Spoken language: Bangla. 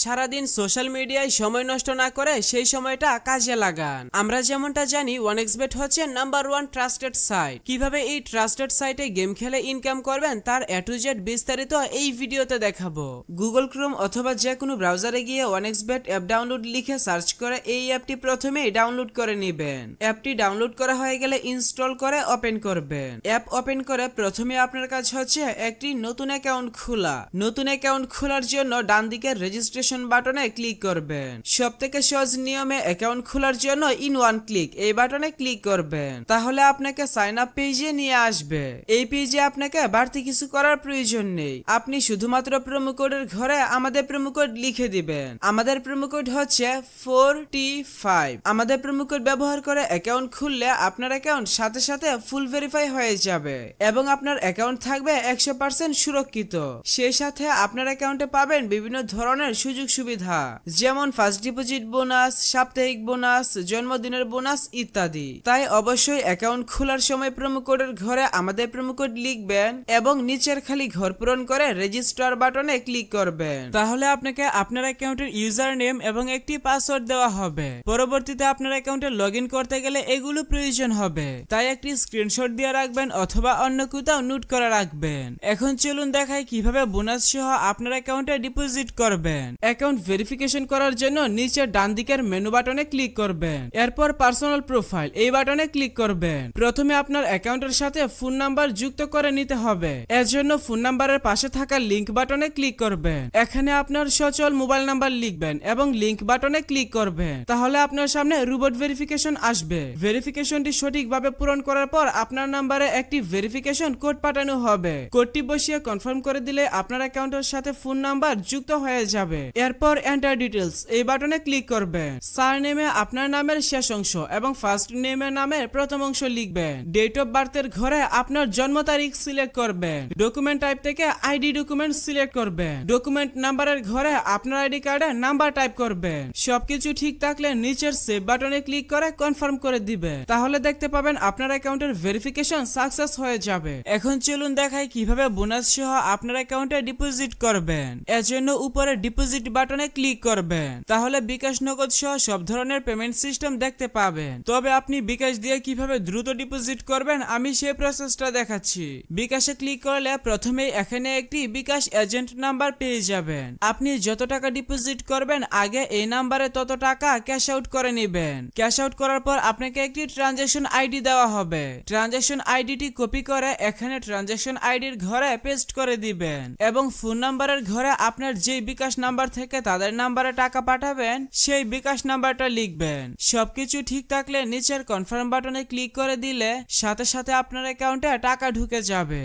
সারাদিন সোশ্যাল মিডিয়ায় সময় নষ্ট না করে সেই সময়টা কাজে লাগান। আমরা যেমনটা জানি ওয়ানএক্সবেট হচ্ছে নাম্বার 1 ট্রাস্টেড সাইট। কিভাবে এই ট্রাস্টেড সাইটে গেম খেলে ইনকাম করবেন তার A to Z বিস্তারিত এই ভিডিওতে দেখাবো। গুগল ক্রোম অথবা যে কোনো ব্রাউজারে গিয়ে ওয়ানএক্সবেট অ্যাপ ডাউনলোড লিখে সার্চ করে এই অ্যাপটি প্রথমেই ডাউনলোড করে নেবেন। অ্যাপটি ডাউনলোড করা হয়ে গেলে ইনস্টল করে ওপেন করবেন। অ্যাপ ওপেন করে প্রথমে আপনার কাজ হচ্ছে একটি নতুন অ্যাকাউন্ট খোলা। নতুন অ্যাকাউন্ট খোলার জন্য ডান দিকের রেজিস্ট্রেশন বাটনে ক্লিক করবেন। সবথেকে সহজ নিয়মে অ্যাকাউন্ট খোলার জন্য ইন ওয়ান ক্লিক এই বাটনে ক্লিক করবেন। তাহলে আপনাকে সাইন আপ পেজে নিয়ে আসবে। এই পেজে আপনাকে বাড়তি কিছু করার প্রয়োজন নেই। আপনি শুধুমাত্র প্রোমো কোডের ঘরে আমাদের প্রোমো কোড লিখে দিবেন। আমাদের প্রোমো কোড হচ্ছে 4T5। আমাদের প্রোমো কোড ব্যবহার করে অ্যাকাউন্ট খুললে আপনার অ্যাকাউন্ট সাথে সাথে ফুল ভেরিফাই হয়ে যাবে এবং আপনার অ্যাকাউন্ট থাকবে 100% সুরক্ষিত। সেই সাথে আপনার অ্যাকাউন্টে পাবেন বিভিন্ন ধরনের সুযোগ সুবিধা, যেমন ফার্স্ট ডিপোজিট বোনাস, সাপ্তাহিক বোনাস, জন্মদিনের বোনাস ইত্যাদি। তাই অবশ্যই অ্যাকাউন্ট খোলার সময় প্রোমো কোডের ঘরে আমাদের প্রোমো কোড লিখবেন এবং নিচের খালি ঘর পূরণ করে রেজিস্টার বাটনে ক্লিক করবেন। তাহলে আপনাকে আপনার অ্যাকাউন্টের ইউজার নেম এবং একটি পাসওয়ার্ড দেওয়া হবে। পরবর্তীতে আপনার অ্যাকাউন্টে লগইন করতে গেলে এগুলো প্রয়োজন হবে, তাই একটি স্ক্রিনশট দিয়ে রাখবেন অথবা অন্য কোথাও নোট করে রাখবেন। এখন চলুন দেখাই কিভাবে বোনাস সহ আপনার অ্যাকাউন্টে ডিপোজিট করবেন। অ্যাকাউন্ট ভেরিফিকেশন করার জন্য নিচের ডান দিকের মেনু বাটনে ক্লিক করবেন। এরপর পার্সোনাল প্রোফাইল এই বাটনে ক্লিক করবেন। প্রথমে আপনার অ্যাকাউন্টের সাথে ফোন নাম্বার যুক্ত করে নিতে হবে। এর জন্য ফোন নাম্বারের পাশে থাকা লিংক বাটনে ক্লিক করবেন। এখানে আপনার সচল মোবাইল নাম্বার লিখবেন এবং লিংক বাটনে ক্লিক করবেন। তাহলে আপনার সামনে রোবট ভেরিফিকেশন আসবে। ভেরিফিকেশনটি সঠিকভাবে পূরণ করার পর আপনার নাম্বারে একটি ভেরিফিকেশন কোড পাঠানো হবে। কোডটি বসিয়ে কনফার্ম করে দিলে আপনার অ্যাকাউন্টের সাথে ফোন নাম্বার যুক্ত হয়ে যাবে। এরপর এন্টার ডিটেইলস এই বাটনে ক্লিক করবেন। সারনেমে আপনার নামের শেষ অংশ এবং ফার্স্ট নেমের নামের প্রথম অংশ লিখবেন। ডেট অফ বার্থের ঘরে আপনার জন্ম তারিখ সিলেক্ট করবেন। ডকুমেন্ট টাইপ থেকে আইডি ডকুমেন্ট সিলেক্ট করবেন। ডকুমেন্ট নাম্বারের ঘরে আপনার আইডি কার্ডের নাম্বার টাইপ করবেন। সবকিছু ঠিক থাকলে নিচের সেভ বাটনে ক্লিক করে কনফার্ম করে দিবেন। তাহলে দেখতে পাবেন আপনার অ্যাকাউন্টের ভেরিফিকেশন সাকসেস হয়ে যাবে। এখন চলুন দেখাই কিভাবে বোনাস সহ আপনার অ্যাকাউন্টে ডিপোজিট করবেন। এর জন্য উপরে ডিপোজিট বাটনে ক্লিক করবেন। তাহলে বিকাশ নগদ সহ সব ধরনের পেমেন্ট সিস্টেম দেখতে পাবেন। তবে আপনি বিকাশ দিয়ে কিভাবে দ্রুত ডিপোজিট করবেন আমি সেই প্রসেসটা দেখাচ্ছি। বিকাশে ক্লিক করলে প্রথমেই এখানে একটি বিকাশ এজেন্ট নাম্বার পেয়ে যাবেন। আপনি যত টাকা ডিপোজিট করবেন আগে এই নাম্বারে তত টাকা ক্যাশ আউট করে নেবেন। ক্যাশ আউট করার পর আপনাকে একটি ট্রানজাকশন আইডি দেওয়া হবে। ট্রানজাকশন আইডিটি কপি করে এখানে ট্রানজাকশন আইডির ঘরে পেস্ট করে দিবেন এবং ফোন নাম্বারের ঘরে আপনার যেই বিকাশ নাম্বার থেকে তাদের নাম্বারে টাকা পাঠাবেন সেই বিকাশ নাম্বারটা লিখবেন। সবকিছু ঠিক থাকলে নিচের কনফার্ম বাটনে ক্লিক করে দিলে সাথে সাথে আপনার অ্যাকাউন্টে টাকা ঢুকে যাবে।